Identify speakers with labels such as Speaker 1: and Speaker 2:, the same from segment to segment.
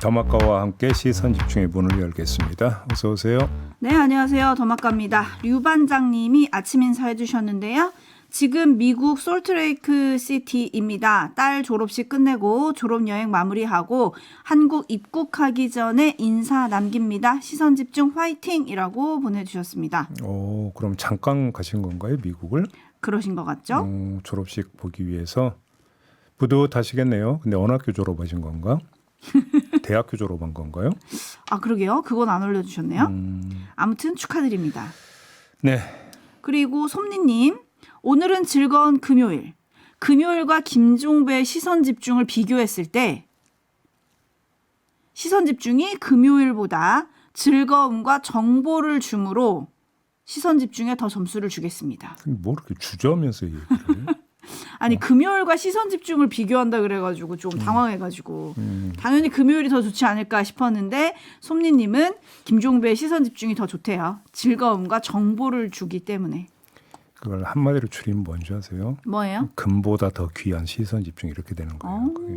Speaker 1: 더마카와 함께 시선 집중의 문을 열겠습니다. 어서 오세요.
Speaker 2: 네, 안녕하세요. 더마카입니다. 류 반장님이 아침 인사해 주셨는데요. 지금 미국 솔트레이크 시티입니다. 딸 졸업식 끝내고 졸업여행 마무리하고 한국 입국하기 전에 인사 남깁니다. 시선 집중 화이팅이라고 보내주셨습니다.
Speaker 1: 오, 그럼 잠깐 가신 건가요, 미국을?
Speaker 2: 그러신 것 같죠?
Speaker 1: 졸업식 보기 위해서 뿌듯하시겠네요. 근데 어느 학교 졸업하신 건가? 대학교 졸업한 건가요?
Speaker 2: 아, 그러게요. 그건 안 올려주셨네요. 아무튼 축하드립니다.
Speaker 1: 네.
Speaker 2: 그리고 솜니님, 오늘은 즐거운 금요일. 금요일과 김종배의 시선 집중을 비교했을 때 시선 집중이 금요일보다 즐거움과 정보를 주므로 시선 집중에 더 점수를 주겠습니다.
Speaker 1: 뭐 이렇게 주저하면서 얘기를 해요?
Speaker 2: 아니 금요일과 시선 집중을 비교한다 그래가지고 좀 당황해가지고 당연히 금요일이 더 좋지 않을까 싶었는데 솜니님은 김종배의 시선 집중이 더 좋대요. 즐거움과 정보를 주기 때문에.
Speaker 1: 그걸 한마디로 줄이면 뭔지 아세요?
Speaker 2: 뭐예요?
Speaker 1: 금보다 더 귀한 시선 집중 이렇게 되는 거예요. 그게.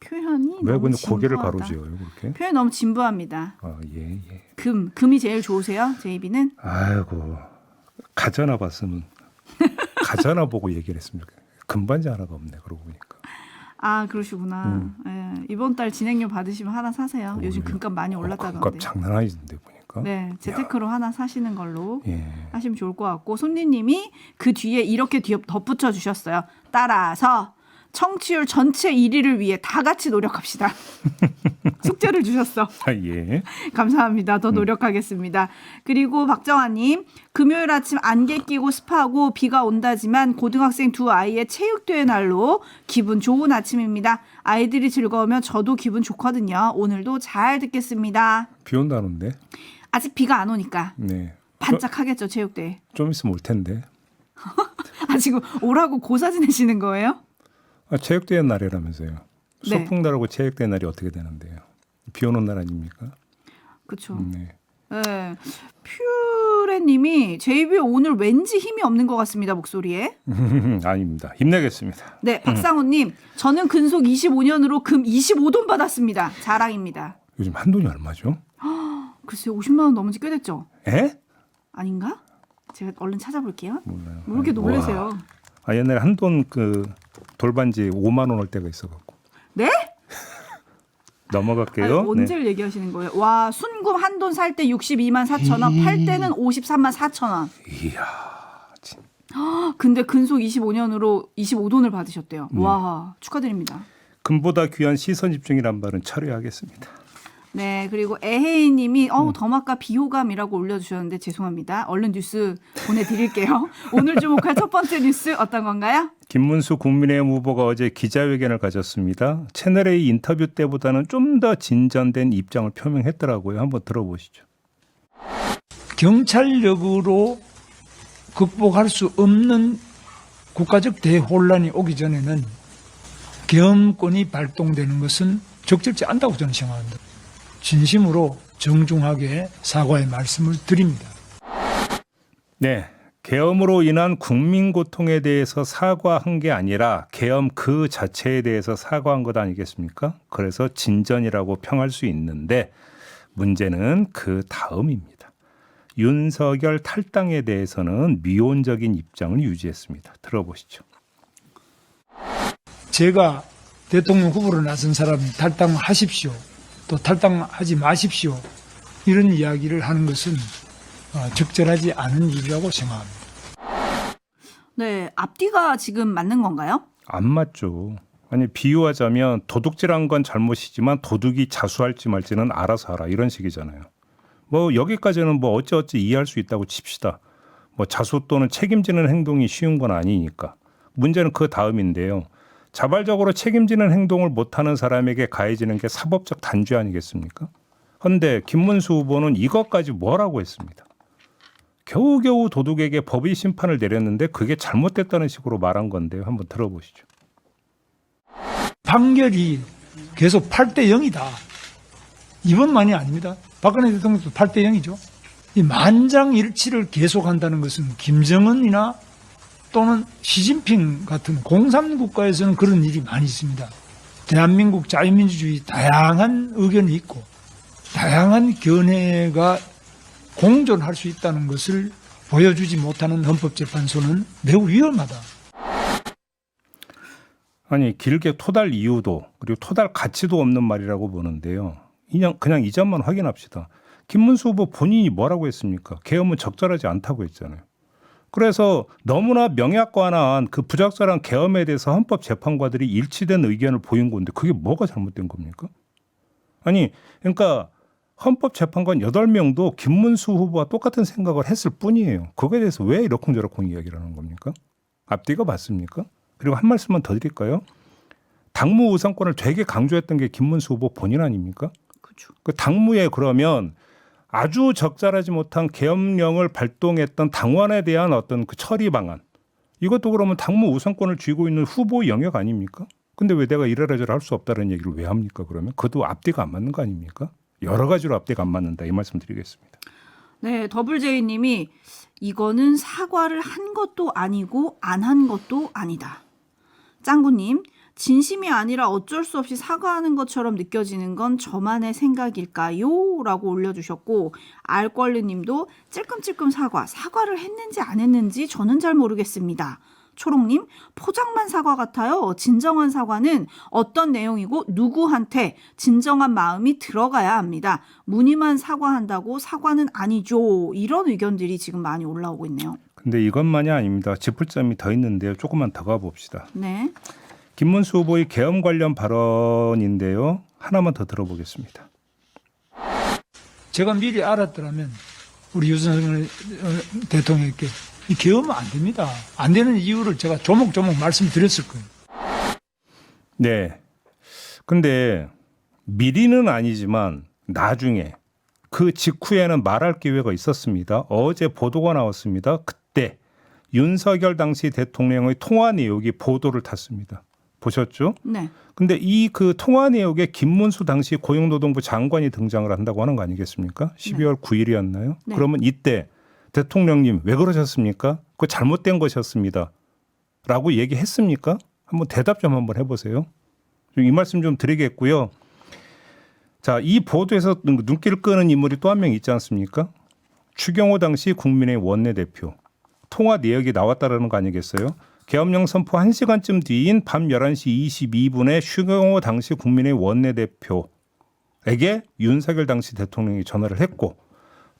Speaker 2: 표현이
Speaker 1: 왜
Speaker 2: 너무
Speaker 1: 근데 고개를
Speaker 2: 진부하다.
Speaker 1: 가로지어요, 그렇게?
Speaker 2: 표현 너무 진부합니다.
Speaker 1: 아, 예, 예.
Speaker 2: 금이 제일 좋으세요, 제이비는?
Speaker 1: 아이고, 가자나 봤으면 가자나 보고 얘기를 했으면 좋겠네. 금반지 하나가 없네, 그러고 보니까.
Speaker 2: 아, 그러시구나. 예, 이번 달 진행료 받으시면 하나 사세요. 요즘 금값 많이 올랐다던데.
Speaker 1: 금값 장난 아니던데 보니까.
Speaker 2: 네, 재테크로 하나 사시는 걸로
Speaker 1: 예.
Speaker 2: 하시면 좋을 것 같고 손님님이 그 뒤에 이렇게 덧붙여 주셨어요. 따라서 청취율 전체 1위를 위해 다 같이 노력합시다. 숙제를 주셨어.
Speaker 1: 아, 예.
Speaker 2: 감사합니다. 더 노력하겠습니다. 그리고 박정아님, 금요일 아침 안개 끼고 습하고 비가 온다지만 고등학생 두 아이의 체육대회 날로 기분 좋은 아침입니다. 아이들이 즐거우면 저도 기분 좋거든요. 오늘도 잘 듣겠습니다.
Speaker 1: 비 온다는데.
Speaker 2: 아직 비가 안 오니까
Speaker 1: 네.
Speaker 2: 반짝하겠죠, 체육대회.
Speaker 1: 좀 있으면 올 텐데.
Speaker 2: 아, 지금 오라고 고사 지내시는 거예요?
Speaker 1: 아, 체육대회 날이라면서요.
Speaker 2: 네.
Speaker 1: 소풍날하고 체육대회 날이 어떻게 되는데요? 비 오는 날 아닙니까?
Speaker 2: 그렇죠.
Speaker 1: 네.
Speaker 2: 네. 퓨레님이 제이비 오늘 왠지 힘이 없는 것 같습니다, 목소리에.
Speaker 1: 아닙니다. 힘내겠습니다.
Speaker 2: 네, 박상호님, 저는 근속 25년으로 금 25돈 받았습니다. 자랑입니다.
Speaker 1: 요즘 한돈이 얼마죠?
Speaker 2: 글쎄요, 50만 원 넘은 지 꽤 됐죠?
Speaker 1: 에?
Speaker 2: 아닌가? 제가 얼른 찾아볼게요.
Speaker 1: 몰라요.
Speaker 2: 뭐 이렇게 놀라세요?
Speaker 1: 와. 아, 옛날에 한돈 그 돌반지 5만 원 올 때가 있어갖고.
Speaker 2: 네?
Speaker 1: 넘어갈게요.
Speaker 2: 아니, 언제를 얘기하시는 거예요? 와, 순금 한돈 살 때 62만 4천 원, 팔 때는 53만 4천 원.
Speaker 1: 이야, 진.
Speaker 2: 근데 근속 25년으로 25돈을 받으셨대요. 와, 축하드립니다.
Speaker 1: 금보다 귀한 시선 집중이란 말은 철회하겠습니다.
Speaker 2: 네, 그리고 에헤이님이 더마카 비호감이라고 올려주셨는데 죄송합니다. 얼른 뉴스 보내드릴게요. 오늘 주목할 첫 번째 뉴스 어떤 건가요?
Speaker 1: 김문수 국민의힘 후보가 어제 기자회견을 가졌습니다. 채널A 인터뷰 때보다는 좀 더 진전된 입장을 표명했더라고요. 한번 들어보시죠.
Speaker 3: 경찰력으로 극복할 수 없는 국가적 대혼란이 오기 전에는 계엄권이 발동되는 것은 적절치 않다고 저는 생각합니다. 진심으로 정중하게 사과의 말씀을 드립니다.
Speaker 1: 네, 계엄으로 인한 국민 고통에 대해서 사과한 게 아니라 계엄 그 자체에 대해서 사과한 것 아니겠습니까? 그래서 진전이라고 평할 수 있는데 문제는 그 다음입니다. 윤석열 탈당에 대해서는 미온적인 입장을 유지했습니다. 들어보시죠.
Speaker 3: 제가 대통령 후보로 나선 사람이 탈당하십시오. 또 탈당하지 마십시오. 이런 이야기를 하는 것은 적절하지 않은 일이라고 생각합니다.
Speaker 2: 네, 앞뒤가 지금 맞는 건가요?
Speaker 1: 안 맞죠. 아니 비유하자면 도둑질한 건 잘못이지만 도둑이 자수할지 말지는 알아서 하라 이런 식이잖아요. 뭐 여기까지는 뭐 어찌어찌 이해할 수 있다고 칩시다. 뭐 자수 또는 책임지는 행동이 쉬운 건 아니니까. 문제는 그 다음인데요. 자발적으로 책임지는 행동을 못하는 사람에게 가해지는 게 사법적 단죄 아니겠습니까? 그런데 김문수 후보는 이것까지 뭐라고 했습니다. 겨우겨우 도둑에게 법의 심판을 내렸는데 그게 잘못됐다는 식으로 말한 건데요. 한번 들어보시죠.
Speaker 3: 판결이 계속 8대 0이다. 이번만이 아닙니다. 박근혜 대통령도 8대 0이죠. 이 만장일치를 계속한다는 것은 김정은이나 또는 시진핑 같은 공산국가에서는 그런 일이 많이 있습니다. 대한민국 자유민주주의 다양한 의견이 있고 다양한 견해가 공존할 수 있다는 것을 보여주지 못하는 헌법재판소는 매우 위험하다.
Speaker 1: 아니 길게 토달 이유도 그리고 토달 가치도 없는 말이라고 보는데요. 그냥 이 점만 확인합시다. 김문수 후보 본인이 뭐라고 했습니까? 계엄은 적절하지 않다고 했잖아요. 그래서 너무나 명약관한 그 부적절한 계엄에 대해서 헌법재판관들이 일치된 의견을 보인 건데 그게 뭐가 잘못된 겁니까? 아니 그러니까 헌법재판관 8명도 김문수 후보와 똑같은 생각을 했을 뿐이에요. 거기에 대해서 왜 이러쿵저러쿵 이야기를 하는 겁니까? 앞뒤가 맞습니까? 그리고 한 말씀만 더 드릴까요? 당무 우선권을 되게 강조했던 게 김문수 후보 본인 아닙니까?
Speaker 2: 그렇죠.
Speaker 1: 그 당무에 그러면 아주 적절하지 못한 계엄령을 발동했던 당원에 대한 어떤 그 처리 방안 이것도 그러면 당무 우선권을 쥐고 있는 후보의 영역 아닙니까? 근데 왜 내가 이래라 저래라 할 수 없다는 얘기를 왜 합니까? 그러면 그것도 앞뒤가 안 맞는 거 아닙니까? 여러 가지로 앞뒤가 안 맞는다 이 말씀 드리겠습니다.
Speaker 2: 네, 더블제이님이 이거는 사과를 한 것도 아니고 안 한 것도 아니다. 짱구님, 진심이 아니라 어쩔 수 없이 사과하는 것처럼 느껴지는 건 저만의 생각일까요? 라고 올려주셨고 알권리님도 찔끔찔끔 사과를 했는지 안 했는지 저는 잘 모르겠습니다. 초롱님, 포장만 사과 같아요. 진정한 사과는 어떤 내용이고 누구한테 진정한 마음이 들어가야 합니다. 무늬만 사과한다고 사과는 아니죠. 이런 의견들이 지금 많이 올라오고 있네요.
Speaker 1: 근데 이것만이 아닙니다. 짚을 점이 더 있는데요. 조금만 더 가봅시다.
Speaker 2: 네.
Speaker 1: 김문수 후보의 계엄 관련 발언인데요. 하나만 더 들어보겠습니다.
Speaker 3: 제가 미리 알았더라면 우리 윤석열 대통령께 이 계엄은 안 됩니다. 안 되는 이유를 제가 조목조목 말씀드렸을 거예요.
Speaker 1: 네. 근데 미리는 아니지만 나중에 그 직후에는 말할 기회가 있었습니다. 어제 보도가 나왔습니다. 그때 윤석열 당시 대통령의 통화 내용이 보도를 탔습니다. 보셨죠?
Speaker 2: 네.
Speaker 1: 근데 이 그 통화 내역에 김문수 당시 고용노동부 장관이 등장을 한다고 하는 거 아니겠습니까? 12월 9일이었나요?
Speaker 2: 네.
Speaker 1: 그러면 이때 대통령님 왜 그러셨습니까? 그거 잘못된 것이었습니다. 라고 얘기했습니까? 한번 대답 좀 한번 해보세요. 이 말씀 좀 드리겠고요. 자, 이 보도에서 눈길을 끄는 인물이 또 한 명 있지 않습니까? 추경호 당시 국민의힘 원내대표. 통화 내역이 나왔다라는 거 아니겠어요? 계엄령 선포 1시간쯤 뒤인 밤 11시 22분에 추경호 당시 국민의힘 원내대표에게 윤석열 당시 대통령이 전화를 했고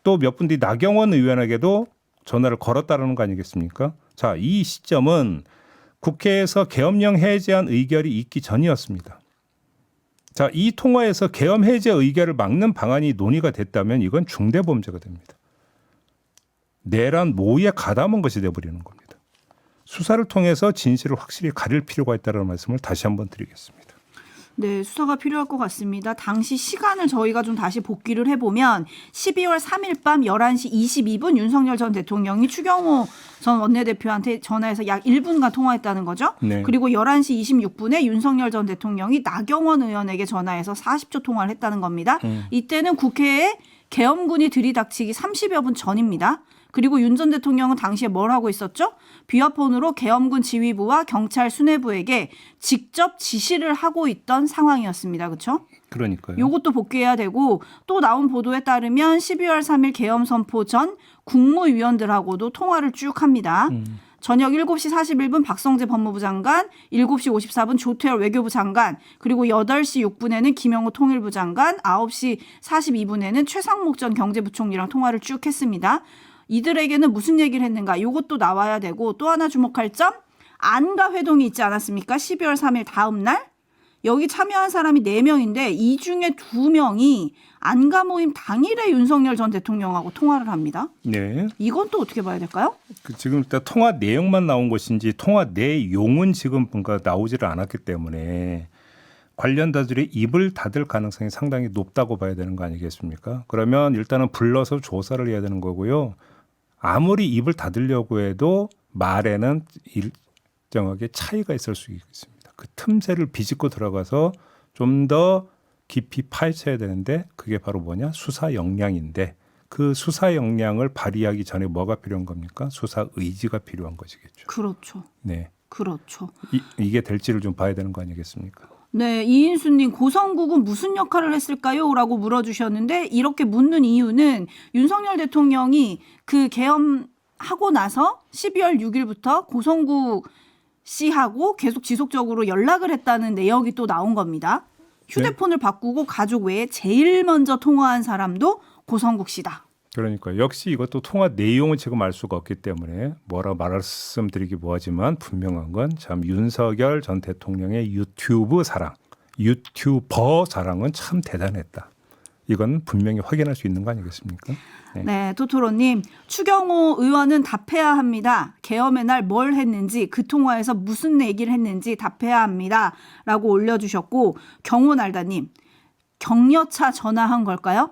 Speaker 1: 또 몇 분 뒤 나경원 의원에게도 전화를 걸었다라는 거 아니겠습니까? 자, 이 시점은 국회에서 계엄령 해제안 의결이 있기 전이었습니다. 자, 이 통화에서 계엄 해제 의결을 막는 방안이 논의가 됐다면 이건 중대범죄가 됩니다. 내란 모의에 가담한 것이 돼버리는 겁니다. 수사를 통해서 진실을 확실히 가릴 필요가 있다는 말씀을 다시 한번 드리겠습니다.
Speaker 2: 네, 수사가 필요할 것 같습니다. 당시 시간을 저희가 좀 다시 복귀를 해보면 12월 3일 밤 11시 22분 윤석열 전 대통령이 추경호 전 원내대표한테 전화해서 약 1분간 통화했다는 거죠.
Speaker 1: 네.
Speaker 2: 그리고 11시 26분에 윤석열 전 대통령이 나경원 의원에게 전화해서 40초 통화를 했다는 겁니다. 이때는 국회에 계엄군이 들이닥치기 30여 분 전입니다. 그리고 윤 전 대통령은 당시에 뭘 하고 있었죠? 비화폰으로 계엄군 지휘부와 경찰 수뇌부에게 직접 지시를 하고 있던 상황이었습니다. 그렇죠?
Speaker 1: 그러니까요.
Speaker 2: 이것도 복귀해야 되고 또 나온 보도에 따르면 12월 3일 계엄 선포 전 국무위원들하고도 통화를 쭉 합니다. 저녁 7시 41분 박성재 법무부 장관, 7시 54분 조태열 외교부 장관, 그리고 8시 6분에는 김영호 통일부 장관, 9시 42분에는 최상목 전 경제부총리랑 통화를 쭉 했습니다. 이들에게는 무슨 얘기를 했는가? 이것도 나와야 되고 또 하나 주목할 점 안가 회동이 있지 않았습니까? 12월 3일 다음 날 여기 참여한 사람이 4명인데 이 중에 2명이 안가 모임 당일에 윤석열 전 대통령하고 통화를 합니다.
Speaker 1: 네.
Speaker 2: 이건 또 어떻게 봐야 될까요?
Speaker 1: 지금 일단 통화 내용만 나온 것인지 통화 내용은 지금 뭔가 나오지를 않았기 때문에 관련자들이 입을 닫을 가능성이 상당히 높다고 봐야 되는 거 아니겠습니까? 그러면 일단은 불러서 조사를 해야 되는 거고요. 아무리 입을 닫으려고 해도 말에는 일정하게 차이가 있을 수 있습니다. 그 틈새를 비집고 들어가서 좀 더 깊이 파헤쳐야 되는데 그게 바로 뭐냐? 수사 역량인데 그 수사 역량을 발휘하기 전에 뭐가 필요한 겁니까? 수사 의지가 필요한 것이겠죠.
Speaker 2: 그렇죠.
Speaker 1: 네.
Speaker 2: 그렇죠.
Speaker 1: 이게 될지를 좀 봐야 되는 거 아니겠습니까?
Speaker 2: 네, 이인수님 고성국은 무슨 역할을 했을까요? 라고 물어주셨는데 이렇게 묻는 이유는 윤석열 대통령이 그 계엄하고 나서 12월 6일부터 고성국 씨하고 계속 지속적으로 연락을 했다는 내역이 또 나온 겁니다. 휴대폰을 바꾸고 가족 외에 제일 먼저 통화한 사람도 고성국 씨다.
Speaker 1: 그러니까 역시 이것도 통화 내용은 지금 알 수가 없기 때문에 뭐라 말씀드리기 뭐하지만 분명한 건 참 윤석열 전 대통령의 유튜버 사랑은 참 대단했다. 이건 분명히 확인할 수 있는 거 아니겠습니까? 네.
Speaker 2: 네, 토토로님. 추경호 의원은 답해야 합니다. 계엄의 날 뭘 했는지 그 통화에서 무슨 얘기를 했는지 답해야 합니다. 라고 올려주셨고 경호날다님. 격려차 전화한 걸까요?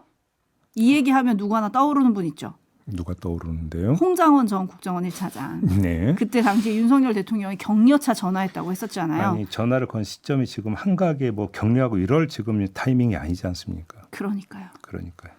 Speaker 2: 이 얘기하면 누구 하나 떠오르는 분 있죠.
Speaker 1: 누가 떠오르는데요?
Speaker 2: 홍장원 전 국정원 1차장.
Speaker 1: 네.
Speaker 2: 그때 당시 윤석열 대통령이 격려차 전화했다고 했었잖아요.
Speaker 1: 아니 전화를 건 시점이 지금 한가하게 뭐 격려하고 이럴 지금 타이밍이 아니지 않습니까?
Speaker 2: 그러니까요.
Speaker 1: 그러니까요.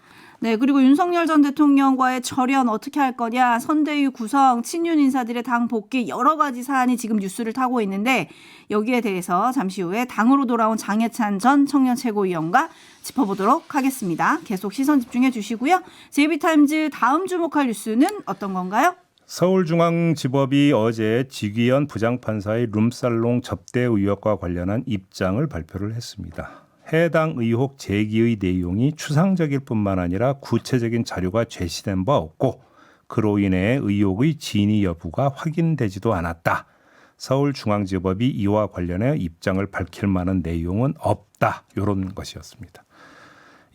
Speaker 2: 네, 그리고 윤석열 전 대통령과의 절연 어떻게 할 거냐, 선대위 구성, 친윤 인사들의 당 복귀 여러 가지 사안이 지금 뉴스를 타고 있는데 여기에 대해서 잠시 후에 당으로 돌아온 장해찬 전 청년 최고위원과 짚어보도록 하겠습니다. 계속 시선 집중해 주시고요. JB타임즈 다음 주목할 뉴스는 어떤 건가요?
Speaker 1: 서울중앙지법이 어제 지귀현 부장판사의 룸살롱 접대 의혹과 관련한 입장을 발표를 했습니다. 해당 의혹 제기의 내용이 추상적일 뿐만 아니라 구체적인 자료가 제시된 바 없고 그로 인해 의혹의 진위 여부가 확인되지도 않았다. 서울중앙지법이 이와 관련해 입장을 밝힐 만한 내용은 없다. 이런 것이었습니다.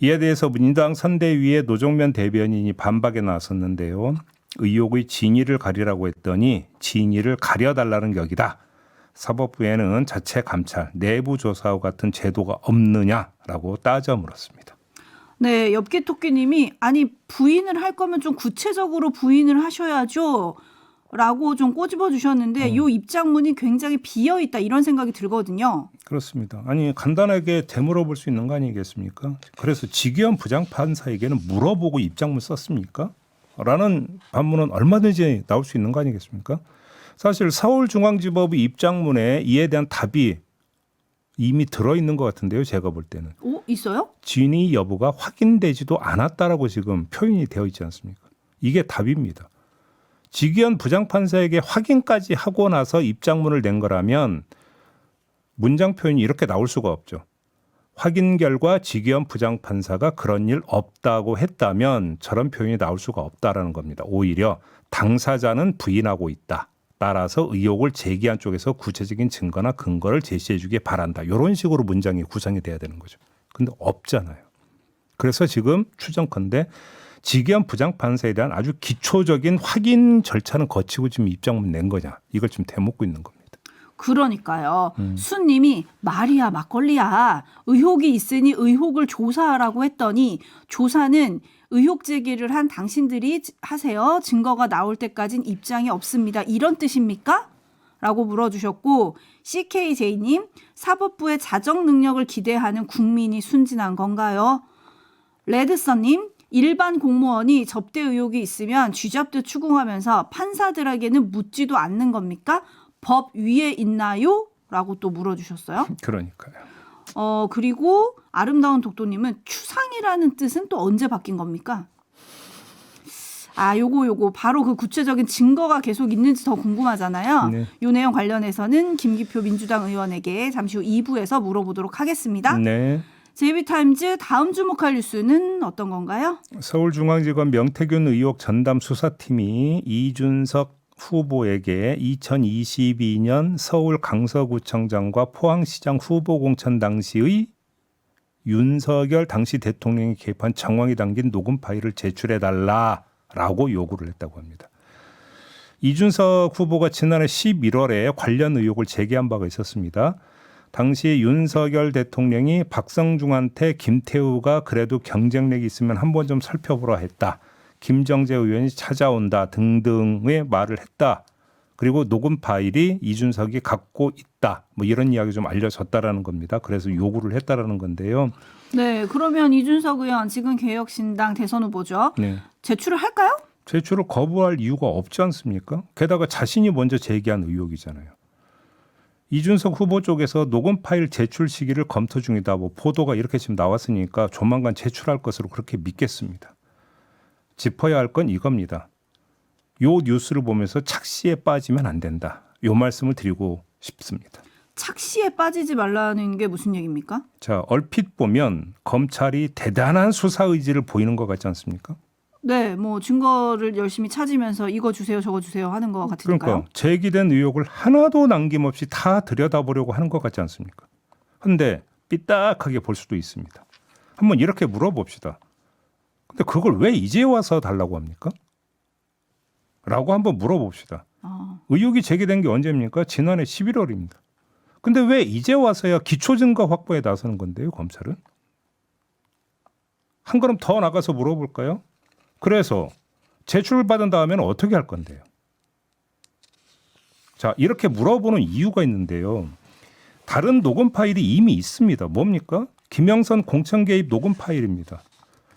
Speaker 1: 이에 대해서 민주당 선대위의 노종면 대변인이 반박에 나섰는데요. 의혹의 진위를 가리라고 했더니 진위를 가려달라는 격이다. 사법부에는 자체 감찰, 내부 조사와 같은 제도가 없느냐라고 따져 물었습니다.
Speaker 2: 네, 엽기토끼님이 아니 부인을 할 거면 좀 구체적으로 부인을 하셔야죠. 라고 좀 꼬집어 주셨는데 이 입장문이 굉장히 비어 있다 이런 생각이 들거든요.
Speaker 1: 그렇습니다. 아니 간단하게 되물어볼 수 있는 거 아니겠습니까? 그래서 지귀현 부장판사에게는 물어보고 입장문 썼습니까? 라는 반문은 얼마든지 나올 수 있는 거 아니겠습니까? 사실 서울중앙지법의 입장문에 이에 대한 답이 이미 들어있는 것 같은데요. 제가 볼 때는.
Speaker 2: 오, 있어요?
Speaker 1: 진위 여부가 확인되지도 않았다라고 지금 표현이 되어 있지 않습니까? 이게 답입니다. 지귀현 부장판사에게 확인까지 하고 나서 입장문을 낸 거라면 문장 표현이 이렇게 나올 수가 없죠. 확인 결과 지귀현 부장판사가 그런 일 없다고 했다면 저런 표현이 나올 수가 없다라는 겁니다. 오히려 당사자는 부인하고 있다. 따라서 의혹을 제기한 쪽에서 구체적인 증거나 근거를 제시해 주길 바란다. 이런 식으로 문장이 구성이 돼야 되는 거죠. 근데 없잖아요. 그래서 지금 추정컨대 지귀현 부장판사에 대한 아주 기초적인 확인 절차는 거치고 지금 입장문 낸 거냐. 이걸 지금 대묻고 있는 겁니다.
Speaker 2: 그러니까요. 수님이 말이야 막걸리야. 의혹이 있으니 의혹을 조사하라고 했더니 조사는 의혹 제기를 한 당신들이 하세요. 증거가 나올 때까지는 입장이 없습니다. 이런 뜻입니까? 라고 물어주셨고 CKJ님 사법부의 자정 능력을 기대하는 국민이 순진한 건가요? 레드선님 일반 공무원이 접대 의혹이 있으면 쥐잡듯 추궁하면서 판사들에게는 묻지도 않는 겁니까? 법 위에 있나요? 라고 또 물어주셨어요.
Speaker 1: 그러니까요.
Speaker 2: 그리고 아름다운 독도님은 추상이라는 뜻은 또 언제 바뀐 겁니까? 아, 요거 바로 그 구체적인 증거가 계속 있는지 더 궁금하잖아요.
Speaker 1: 네.
Speaker 2: 요 내용 관련해서는 김기표 민주당 의원에게 잠시 후 2부에서 물어보도록 하겠습니다.
Speaker 1: 네.
Speaker 2: JB타임즈 다음 주목할 뉴스는 어떤 건가요?
Speaker 1: 서울중앙지검 명태균 의혹 전담 수사팀이 이준석 후보에게 2022년 서울 강서구청장과 포항시장 후보 공천 당시의 윤석열 당시 대통령이 개입한 정황이 담긴 녹음 파일을 제출해달라라고 요구를 했다고 합니다. 이준석 후보가 지난해 11월에 관련 의혹을 제기한 바가 있었습니다. 당시 윤석열 대통령이 박성중한테 김태우가 그래도 경쟁력이 있으면 한번 좀 살펴보라 했다. 김정재 의원이 찾아온다 등등의 말을 했다. 그리고 녹음 파일이 이준석이 갖고 있다. 뭐 이런 이야기 좀 알려졌다라는 겁니다. 그래서 요구를 했다라는 건데요.
Speaker 2: 네, 그러면 이준석 의원 지금 개혁신당 대선 후보죠.
Speaker 1: 네.
Speaker 2: 제출을 할까요?
Speaker 1: 제출을 거부할 이유가 없지 않습니까? 게다가 자신이 먼저 제기한 의혹이잖아요. 이준석 후보 쪽에서 녹음 파일 제출 시기를 검토 중이다. 뭐 보도가 이렇게 지금 나왔으니까 조만간 제출할 것으로 그렇게 믿겠습니다. 짚어야 할 건 이겁니다. 요 뉴스를 보면서 착시에 빠지면 안 된다. 요 말씀을 드리고 싶습니다.
Speaker 2: 착시에 빠지지 말라는 게 무슨 얘기입니까?
Speaker 1: 자, 얼핏 보면 검찰이 대단한 수사 의지를 보이는 것 같지 않습니까?
Speaker 2: 네, 뭐 증거를 열심히 찾으면서 이거 주세요, 저거 주세요 하는 것 같으니까요.
Speaker 1: 그러니까 제기된 의혹을 하나도 남김없이 다 들여다보려고 하는 것 같지 않습니까? 근데 삐딱하게 볼 수도 있습니다. 한번 이렇게 물어봅시다. 근데 그걸 왜 이제 와서 달라고 합니까? 라고 한번 물어봅시다. 의혹이 제기된 게 언제입니까? 지난해 11월입니다. 근데 왜 이제 와서야 기초증거 확보에 나서는 건데요, 검찰은? 한 걸음 더 나가서 물어볼까요? 그래서 제출받은 다음에는 어떻게 할 건데요? 자, 이렇게 물어보는 이유가 있는데요. 다른 녹음 파일이 이미 있습니다. 뭡니까? 김영선 공천 개입 녹음 파일입니다.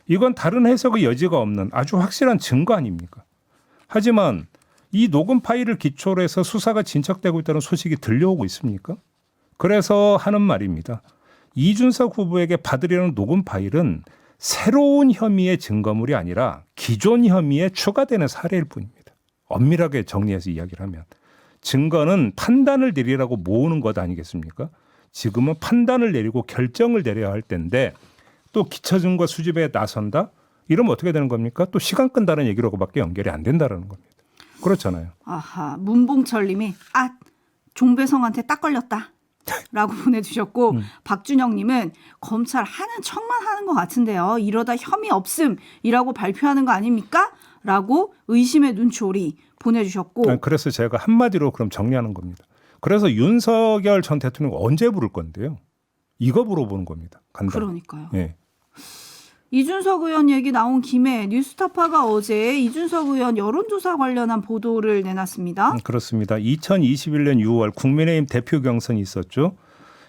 Speaker 1: 이건 다른 해석의 여지가 없는 아주 확실한 증거 아닙니까? 하지만 이 녹음 파일을 기초로 해서 수사가 진척되고 있다는 소식이 들려오고 있습니까? 그래서 하는 말입니다. 이준석 후보에게 받으려는 녹음 파일은 새로운 혐의의 증거물이 아니라 기존 혐의에 추가되는 사례일 뿐입니다. 엄밀하게 정리해서 이야기를 하면. 증거는 판단을 내리라고 모으는 것 아니겠습니까? 지금은 판단을 내리고 결정을 내려야 할 때인데 또 기초증거 수집에 나선다? 이러면 어떻게 되는 겁니까? 또 시간 끈다는 얘기로밖에 연결이 안 된다는 겁니다. 그렇잖아요.
Speaker 2: 아하, 문봉철 님이 종배성한테 딱 걸렸다. 라고 보내주셨고 박준영 님은 검찰 하는 척만 하는 것 같은데요. 이러다 혐의 없음이라고 발표하는 거 아닙니까? 라고 의심의 눈초리 보내주셨고
Speaker 1: 그래서 제가 한마디로 그럼 정리하는 겁니다. 그래서 윤석열 전 대통령 언제 부를 건데요? 이거 물어보는 겁니다. 간단히.
Speaker 2: 그러니까요.
Speaker 1: 예.
Speaker 2: 이준석 의원 얘기 나온 김에 뉴스타파가 어제 이준석 의원 여론조사 관련한 보도를 내놨습니다.
Speaker 1: 그렇습니다. 2021년 6월 국민의힘 대표 경선이 있었죠.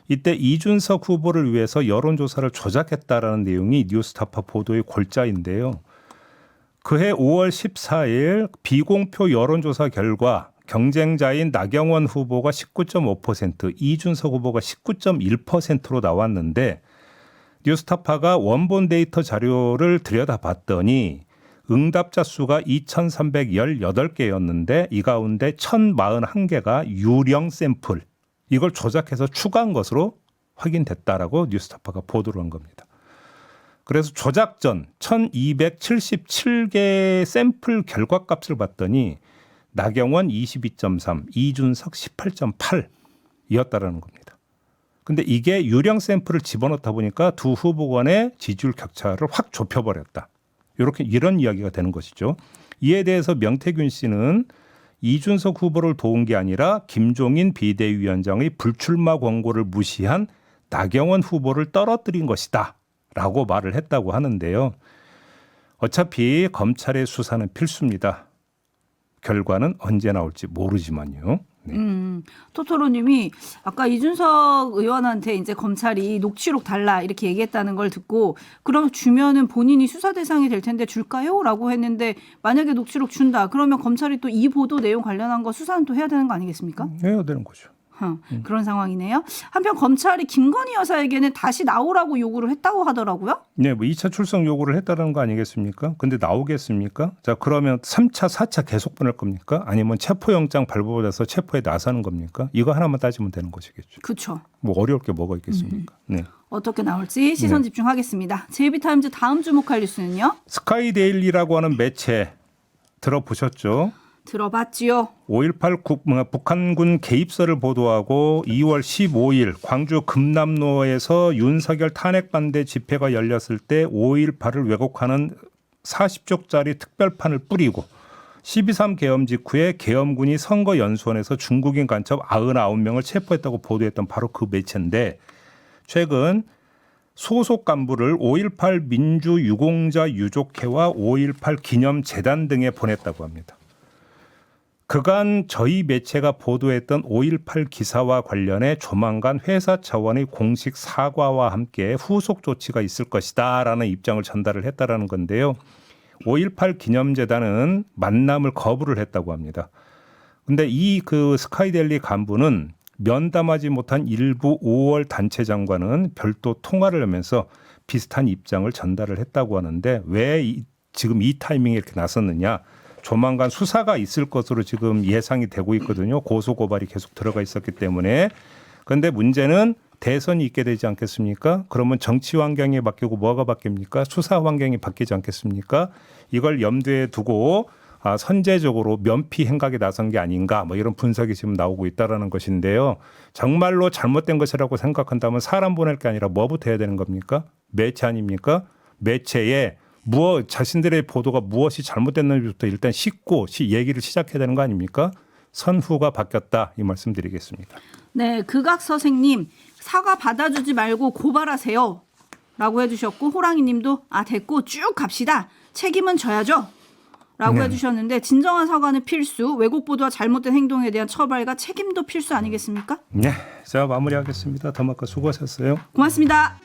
Speaker 1: 이때 이준석 후보를 위해서 여론조사를 조작했다라는 내용이 뉴스타파 보도의 골자인데요. 그해 5월 14일 비공표 여론조사 결과 경쟁자인 나경원 후보가 19.5%, 이준석 후보가 19.1%로 나왔는데 뉴스타파가 원본 데이터 자료를 들여다봤더니 응답자 수가 2,318개였는데 이 가운데 1,041개가 유령 샘플, 이걸 조작해서 추가한 것으로 확인됐다라고 뉴스타파가 보도를 한 겁니다. 그래서 조작 전 1,277개 샘플 결과값을 봤더니 나경원 22.3, 이준석 18.8이었다라는 겁니다. 근데 이게 유령 샘플을 집어넣다 보니까 두 후보 간의 지지율 격차를 확 좁혀버렸다. 이런 이야기가 되는 것이죠. 이에 대해서 명태균 씨는 이준석 후보를 도운 게 아니라 김종인 비대위원장의 불출마 권고를 무시한 나경원 후보를 떨어뜨린 것이다 라고 말을 했다고 하는데요. 어차피 검찰의 수사는 필수입니다. 결과는 언제 나올지 모르지만요. 네.
Speaker 2: 토토로님이 아까 이준석 의원한테 이제 검찰이 녹취록 달라 이렇게 얘기했다는 걸 듣고 그럼 주면은 본인이 수사 대상이 될 텐데 줄까요?라고 했는데 만약에 녹취록 준다 그러면 검찰이 또 이 보도 내용 관련한 거 수사는 또 해야 되는 거 아니겠습니까?
Speaker 1: 해야 되는 거죠.
Speaker 2: 그런 상황이네요. 한편 검찰이 김건희 여사에게는 다시 나오라고 요구를 했다고 하더라고요.
Speaker 1: 네, 뭐 2차 출석 요구를 했다는 거 아니겠습니까? 근데 나오겠습니까? 자, 그러면 3차, 4차 계속 보낼 겁니까? 아니면 체포영장 발부받아서 체포에 나서는 겁니까? 이거 하나만 따지면 되는 것이겠죠.
Speaker 2: 그렇죠.
Speaker 1: 뭐 어려울 게 뭐가 있겠습니까? 네.
Speaker 2: 어떻게 나올지 시선 집중하겠습니다. JB타임즈 다음 주목할 뉴스는요?
Speaker 1: 스카이데일리라고 하는 매체 들어보셨죠?
Speaker 2: 들어봤지요.
Speaker 1: 5.18 북한군 개입설을 보도하고 2월 15일 광주 금남로에서 윤석열 탄핵반대 집회가 열렸을 때 5.18을 왜곡하는 40쪽짜리 특별판을 뿌리고 12.3 계엄 직후에 계엄군이 선거연수원에서 중국인 간첩 99명을 체포했다고 보도했던 바로 그 매체인데 최근 소속 간부를 5.18 민주유공자 유족회와 5.18 기념재단 등에 보냈다고 합니다. 그간 저희 매체가 보도했던 5.18 기사와 관련해 조만간 회사 차원의 공식 사과와 함께 후속 조치가 있을 것이다 라는 입장을 전달을 했다라는 건데요. 5.18 기념재단은 만남을 거부를 했다고 합니다. 근데 이 그 스카이데일리 간부는 면담하지 못한 일부 5월 단체장과는 별도 통화를 하면서 비슷한 입장을 전달을 했다고 하는데 왜 지금 이 타이밍에 이렇게 나섰느냐. 조만간 수사가 있을 것으로 지금 예상이 되고 있거든요. 고소고발이 계속 들어가 있었기 때문에. 그런데 문제는 대선이 있게 되지 않겠습니까? 그러면 정치 환경이 바뀌고 뭐가 바뀝니까? 수사 환경이 바뀌지 않겠습니까? 이걸 염두에 두고 선제적으로 면피 행각에 나선 게 아닌가 뭐 이런 분석이 지금 나오고 있다라는 것인데요. 정말로 잘못된 것이라고 생각한다면 사람 보낼 게 아니라 뭐부터 해야 되는 겁니까? 매체 아닙니까? 매체에 자신들의 보도가 무엇이 잘못됐는지부터 일단 씻고 얘기를 시작해야 되는 거 아닙니까? 선후가 바뀌었다 이 말씀드리겠습니다.
Speaker 2: 네, 극악 선생님 사과 받아주지 말고 고발하세요 라고 해주셨고 호랑이님도 됐고 쭉 갑시다. 책임은 져야죠. 라고 해주셨는데 진정한 사과는 필수, 왜곡 보도와 잘못된 행동에 대한 처벌과 책임도 필수 아니겠습니까?
Speaker 1: 네, 자 마무리하겠습니다. 더마카 수고하셨어요.
Speaker 2: 고맙습니다.